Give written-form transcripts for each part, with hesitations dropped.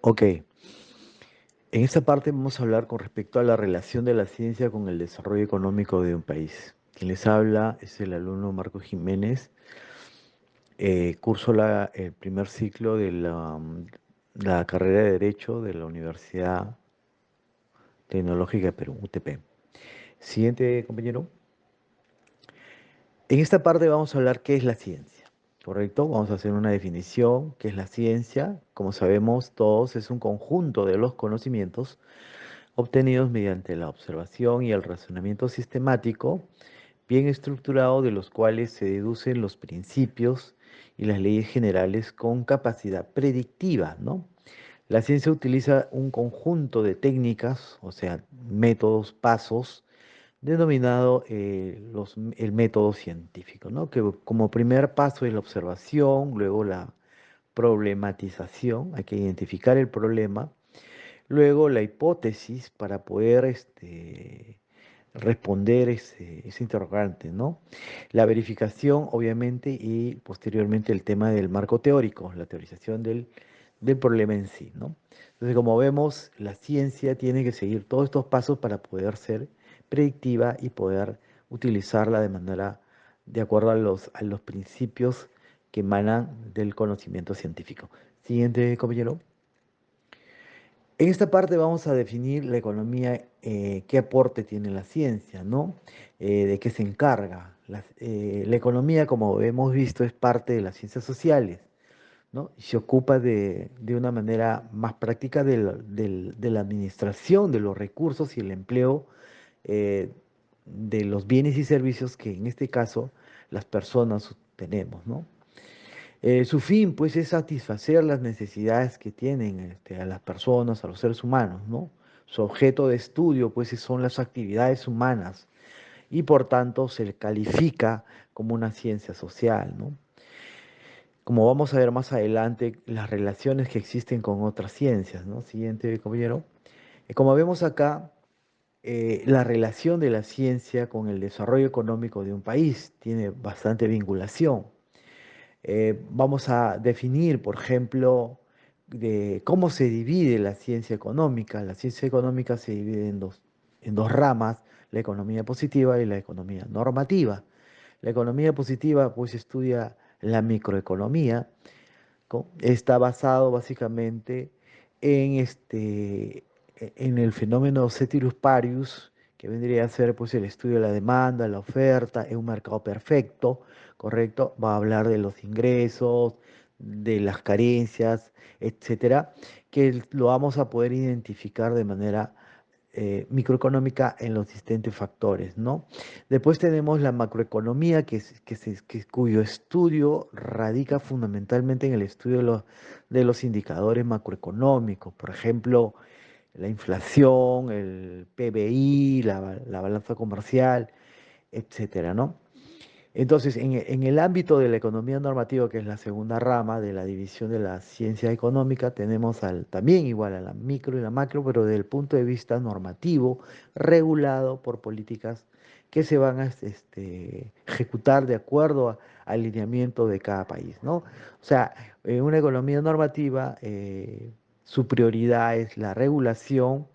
Ok, en esta parte vamos a hablar con respecto a la relación de la ciencia con el desarrollo económico de un país. Quien les habla es el alumno Marco Jiménez. Curso el primer ciclo de la carrera de Derecho de la Universidad Tecnológica de Perú, UTP. Siguiente, compañero. En esta parte vamos a hablar qué es la ciencia, ¿correcto? Vamos a hacer una definición, qué es la ciencia. Como sabemos todos, es un conjunto de los conocimientos obtenidos mediante la observación y el razonamiento sistemático, bien estructurado, de los cuales se deducen los principios y las leyes generales con capacidad predictiva, ¿no? La ciencia utiliza un conjunto de técnicas, o sea, métodos, pasos, denominado el método científico, ¿no? Que como primer paso es la observación, luego la problematización, hay que identificar el problema. Luego la hipótesis para poder responder ese interrogante, ¿no? La verificación, obviamente, y posteriormente el tema del marco teórico, la teorización del problema en sí, ¿no? Entonces, como vemos, la ciencia tiene que seguir todos estos pasos para poder ser predictiva y poder utilizarla de manera, de acuerdo a los principios que emanan del conocimiento científico. Siguiente, compañero. En esta parte vamos a definir la economía, qué aporte tiene la ciencia, ¿no? De qué se encarga. La economía, como hemos visto, es parte de las ciencias sociales, ¿no? Y se ocupa de una manera más práctica de la administración de los recursos y el empleo eh, de los bienes y servicios que en este caso las personas tenemos, ¿no? Su fin, pues, es satisfacer las necesidades que tienen a las personas, a los seres humanos, ¿no? Su objeto de estudio, pues, son las actividades humanas y, por tanto, se le califica como una ciencia social, ¿no? Como vamos a ver más adelante, las relaciones que existen con otras ciencias, ¿no? Siguiente, compañero. Como vemos acá, la relación de la ciencia con el desarrollo económico de un país tiene bastante vinculación. Vamos a definir, por ejemplo, de cómo se divide la ciencia económica. La ciencia económica se divide en dos ramas, la economía positiva y la economía normativa. La economía positiva, pues, estudia la microeconomía. Está basado básicamente en, en el fenómeno ceteris paribus, que vendría a ser, pues, el estudio de la demanda, la oferta, en un mercado perfecto, ¿correcto? Va a hablar de los ingresos, de las carencias, etcétera, que lo vamos a poder identificar de manera microeconómica en los distintos factores, ¿no? Después tenemos la macroeconomía, cuyo estudio radica fundamentalmente en el estudio de los indicadores macroeconómicos, por ejemplo, la inflación, el PBI, la balanza comercial, etcétera, ¿no? Entonces, en el ámbito de la economía normativa, que es la segunda rama de la división de la ciencia económica, tenemos también igual a la micro y la macro, pero desde el punto de vista normativo, regulado por políticas que se van a ejecutar de acuerdo al lineamiento de cada país, ¿no? O sea, en una economía normativa, su prioridad es la regulación,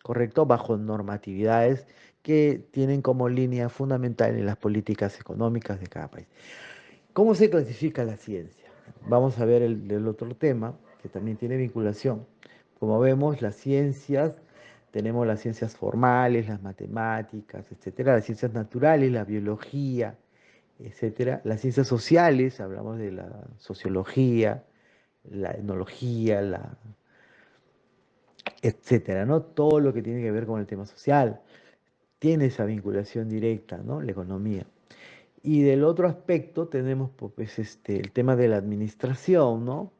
¿correcto? Bajo normatividades que tienen como línea fundamental en las políticas económicas de cada país. ¿Cómo se clasifica la ciencia? Vamos a ver el otro tema que también tiene vinculación. Como vemos, las ciencias, tenemos las ciencias formales, las matemáticas, etcétera, las ciencias naturales, la biología, etcétera, las ciencias sociales, hablamos de la sociología, la etnología, etcétera, ¿no? Todo lo que tiene que ver con el tema social tiene esa vinculación directa, ¿no? La economía. Y del otro aspecto tenemos, pues, el tema de la administración, ¿no?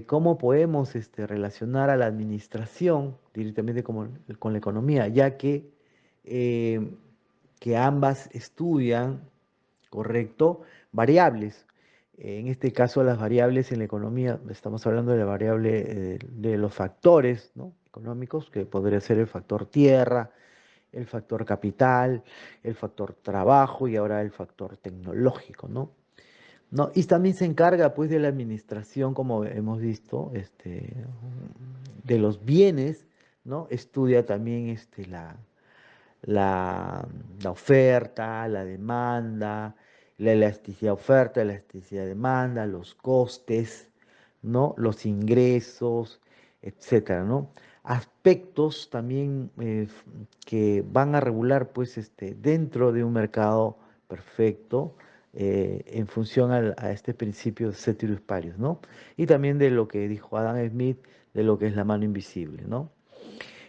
¿Cómo podemos relacionar a la administración directamente con la economía? Ya eh, que ambas estudian, ¿correcto? Variables. En este caso, las variables en la economía, estamos hablando de la variable de los factores, ¿no? Económicos, que podría ser el factor tierra, el factor capital, el factor trabajo y ahora el factor tecnológico, ¿no? ¿No? Y también se encarga, pues, de la administración, como hemos visto, de los bienes, ¿no? Estudia también la, la oferta, la demanda, la elasticidad oferta, la elasticidad demanda, los costes, ¿no? Los ingresos, etcétera, ¿no? Aspectos también que van a regular, pues, dentro de un mercado perfecto, en función a este principio de ceteris paribus, ¿no? Y también de lo que dijo Adam Smith, de lo que es la mano invisible, ¿no?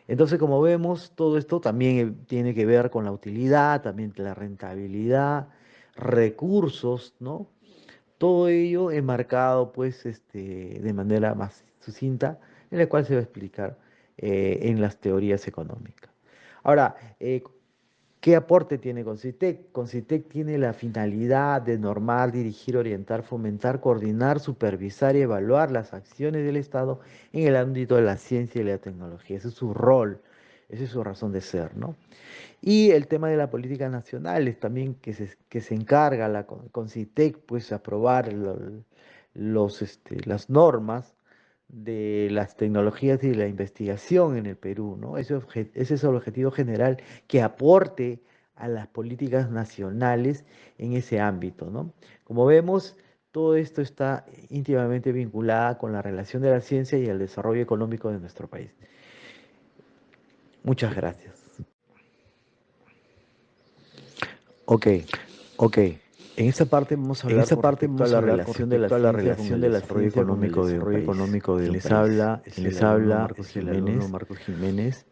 Entonces, como vemos, todo esto también tiene que ver con la utilidad, también la rentabilidad, recursos, ¿no? Todo ello enmarcado, pues, de manera más sucinta, en la cual se va a explicar en las teorías económicas. Ahora, ¿qué aporte tiene Concitec? Concitec tiene la finalidad de normar, dirigir, orientar, fomentar, coordinar, supervisar y evaluar las acciones del Estado en el ámbito de la ciencia y la tecnología. Ese es su rol, esa es su razón de ser, ¿no? Y el tema de la política nacional es también que se encarga la Concitec, pues, aprobar las normas de las tecnologías y la investigación en el Perú, ¿no? Ese es el objetivo general, que aporte a las políticas nacionales en ese ámbito, ¿no? Como vemos, todo esto está íntimamente vinculado con la relación de la ciencia y el desarrollo económico de nuestro país. Muchas gracias. Ok, ok. En esta parte vamos a hablar con respecto a la relación de la ciencia con el desarrollo económico de un país. Quien les habla es el alumno Marcos Jiménez.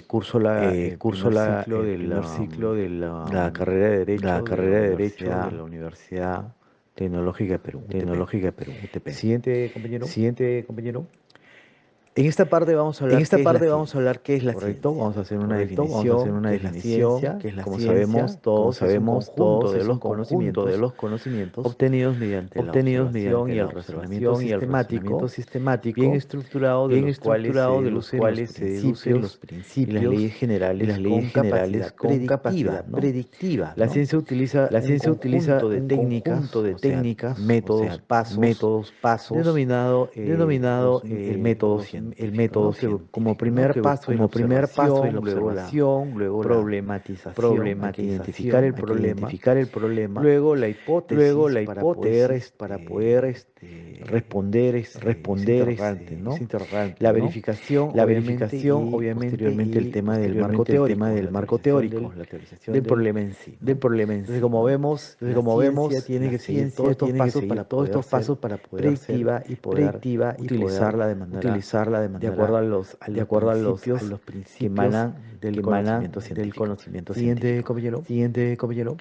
Curso el primer ciclo de la carrera de Derecho de la Universidad Tecnológica de Perú, UTP. Siguiente, compañero. En esta parte vamos a hablar qué es la Correcto, ciencia. vamos a hacer una Correcto, vamos a hacer definición, una qué es la definición, ciencia, qué es la como ciencia. Como sabemos todos, es un conjunto de los conocimientos obtenidos mediante la obtenidos mediante observación y la el razonamiento observación y el razonamiento sistemático, bien sistemático, estructurado, bien estructurado, de los cuales se deducen los y las leyes principios y generales las leyes con generales capacidad con predictiva, capacidad ¿no? predictiva, La ¿no? ciencia utiliza La un ciencia utiliza conjunto de un conjunto técnicas, de o sea, técnicas, o sea, métodos, pasos, métodos, pasos, denominado denominado el método el científico, método ¿no? Que como científico, ¿no? primer paso es la Como primer paso es la observación, luego la observación, luego la problematización, hay que identificar problematización, el hay que problema, identificar el problema, luego la luego hipótesis la hipótesis para poder responder responder ¿no? ese interrogante, La ¿no? verificación, La obviamente, verificación, y obviamente, posteriormente el y tema del marco posteriormente el tema teórico, del la marco teorización teórico, la del teorización problema en sí, del ¿no? problema en Entonces, sí, como ¿no? vemos, Entonces, como vemos, la ciencia tiene que seguir todos estos pasos para poder ser predictiva y poder predictiva y poder utilizarla de de acuerdo manera, de acuerdo a principios los que principios emanan que del emanan conocimiento del científico. conocimiento Siguiente, científico. compañero. Siguiente, compañero.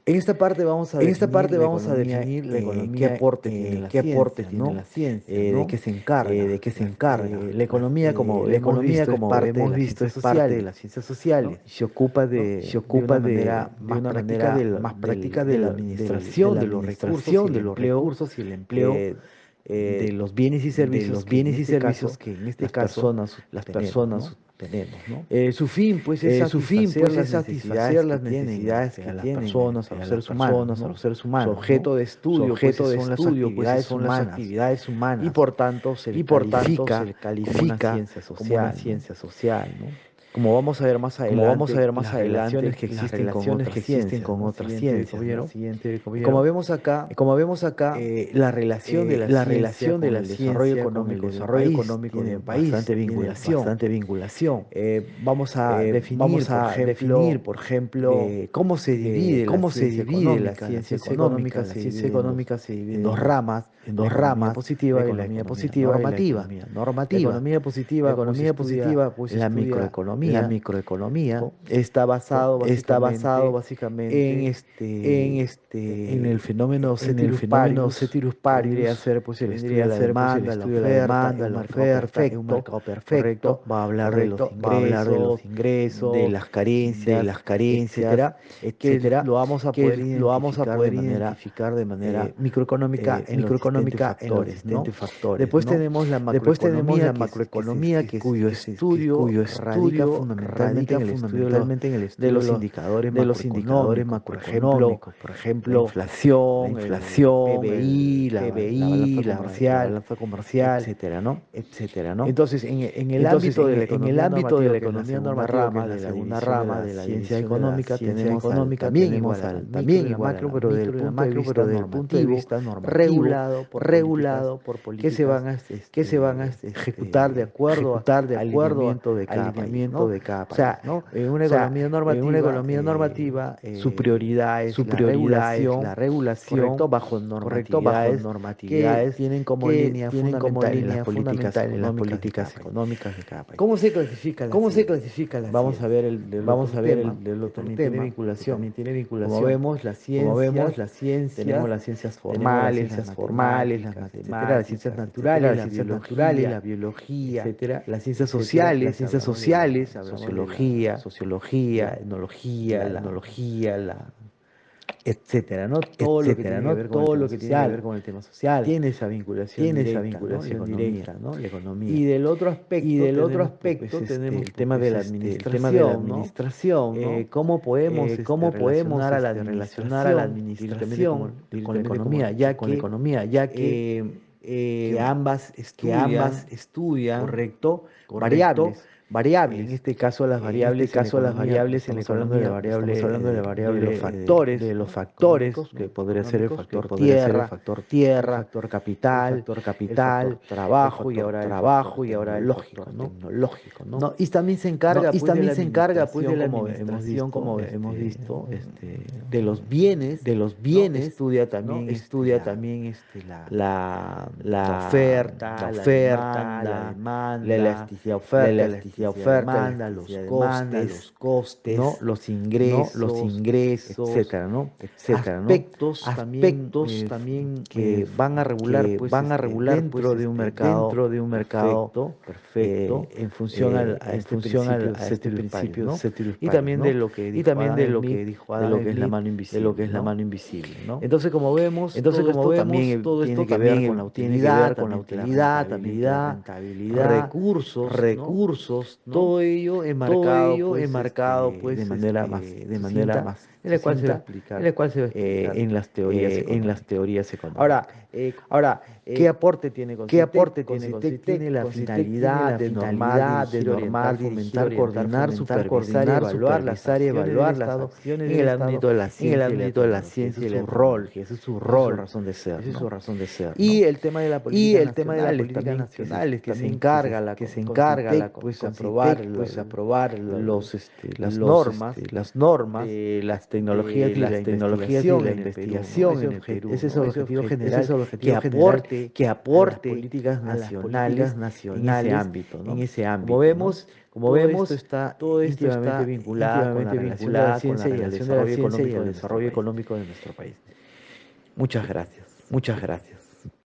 En esta parte vamos a En esta definir parte la vamos a economía, definir la qué economía, aporte tiene la qué aporte ciencia, tiene ¿no? la ciencia, De qué ¿no? se encarga. De qué se encarga. La economía, como La hemos economía, visto, es como parte de hemos las visto, ciencias es parte de sociales, las ciencias ¿no? sociales, Y se ocupa ¿no? Y se de una ocupa manera de más una práctica manera más práctica de la de administración la de los recursos y administración el de los empleo recursos y el empleo eh, de los bienes y de servicios los que en bienes y este servicios caso que en este las caso personas las tenemos, ¿no? personas tenemos, ¿no? Su fin, pues, es Su fin, satisfacer pues, es las satisfacer necesidades que las tienen necesidades que a las tienen personas, a los a las seres humanos, personas, a ¿no? los seres Su humanos, ¿no? objeto de Su estudio, pues, objeto de son las estudio, pues, actividades son las humanas actividades y humanas por tanto se y le por tanto se califica le como una califica ciencia como una social, ¿no? ciencia social, ¿no? Como vamos a ver más Como vamos a adelante, ver más adelante, las relaciones que existen con ¿no? otras Siguiente, ciencias, ¿no? compañero. Siguiente, Y como compañero. vemos acá, Como vemos acá, la relación de la la ciencia relación de con la el desarrollo ciencia con el económico de un desarrollo país económico de tiene un país bastante tiene vinculación. bastante vinculación. Vamos a definir, Vamos por a definir, ejemplo, por ejemplo, cómo se divide la cómo se ciencia divide la económica. La ciencia ciencia económica. económica La se ciencia divide económica se en divide dos ramas, en la dos economía ramas, la positiva y la economía economía positiva y la normativa. economía La normativa. economía La positiva, pues, economía estudia positiva, pues, la estudia la microeconomía, microeconomía, ¿no? Está ¿no? basado Está basado básicamente en básicamente en en el fenómeno en el ceteris fenómeno paribus, ceteris que vendría a paribus, ser, pues, que el estudio vendría de a la ser, pues, el demanda, la estudio de la oferta, en demanda, un la mercado oferta en un perfecto, mercado perfecto, ¿correcto? Va a hablar de los correcto, va a hablar de ingresos, los de ingresos, las de carencias, las carencias, etcétera, que etcétera, lo vamos a poder que lo vamos a identificar de poder manera identificar de manera microeconómica en los distintos microeconómica en los factores, ¿no? distintos factores, Después ¿no? tenemos la Después tenemos macroeconomía, la macroeconomía, cuyo estudio cuyo radica fundamentalmente en el estudio de los indicadores macroeconómicos, por ejemplo, la inflación, el PBI, la balanza comercial, etcétera, ¿no? Entonces, en el ámbito de la economía normativa, que es la segunda rama de la ciencia económica, tenemos también igual macro, pero desde el punto de vista normativo, regulado por políticas que se van a ejecutar de acuerdo al alineamiento de cada país, ¿no? O sea, en una economía normativa, su prioridad es la regulación, correcto, bajo normatividades que tienen como línea fundamental en las políticas económicas de cada país. ¿Cómo se clasifica la ciencia? Vamos a ver el otro tema, también tiene vinculación. Como vemos, la ciencia, tenemos las ciencias formales, las matemáticas, etcétera, las ciencias naturales, la biología, etcétera, las ciencias sociales, sociología, etnología, etcétera, ¿no? Todo lo que tiene que ver con el tema social tiene esa vinculación directa, ¿no? La economía. Y del otro aspecto tenemos el tema de la administración, ¿no? ¿Cómo podemos relacionar a la administración con la economía, ya que ambas estudian, correcto, variables. En este caso las variables en la economía, estamos hablando de la variable de los factores, que podría ser el factor tierra, el factor capital, el factor trabajo y ahora el factor tecnológico, ¿no? Y también se encarga pues de la administración, como hemos visto, de los bienes, estudia también la oferta, la demanda, la elasticidad demanda, los costes, ¿no? Los ingresos, etcétera, ¿no? Aspectos también que van a regular pues dentro de un mercado perfecto, en función a este principio, ¿no? Y también de lo que dijo Adam Smith, de lo que es la mano invisible, ¿no? Entonces, como vemos, todo esto tiene que ver con la utilidad, rentabilidad, recursos, ¿no? Todo ello enmarcado pues de manera más en la cual se va a explicar en las teorías económicas. Ahora, ¿qué aporte tiene Concitec? Tiene la finalidad de normar, fomentar, coordinar, supervisar, evaluar las acciones en el ámbito de la ciencia y la tecnología. Ese es su rol, su razón de ser. Y el tema de la política nacional, que se encarga pues aprobar las normas de las tecnologías y la investigación en el Perú. Ese es el objetivo general, que aporte políticas nacionales en ese ámbito. Como vemos, todo esto está vinculado con la relación de la ciencia y el desarrollo económico de nuestro país. Muchas gracias.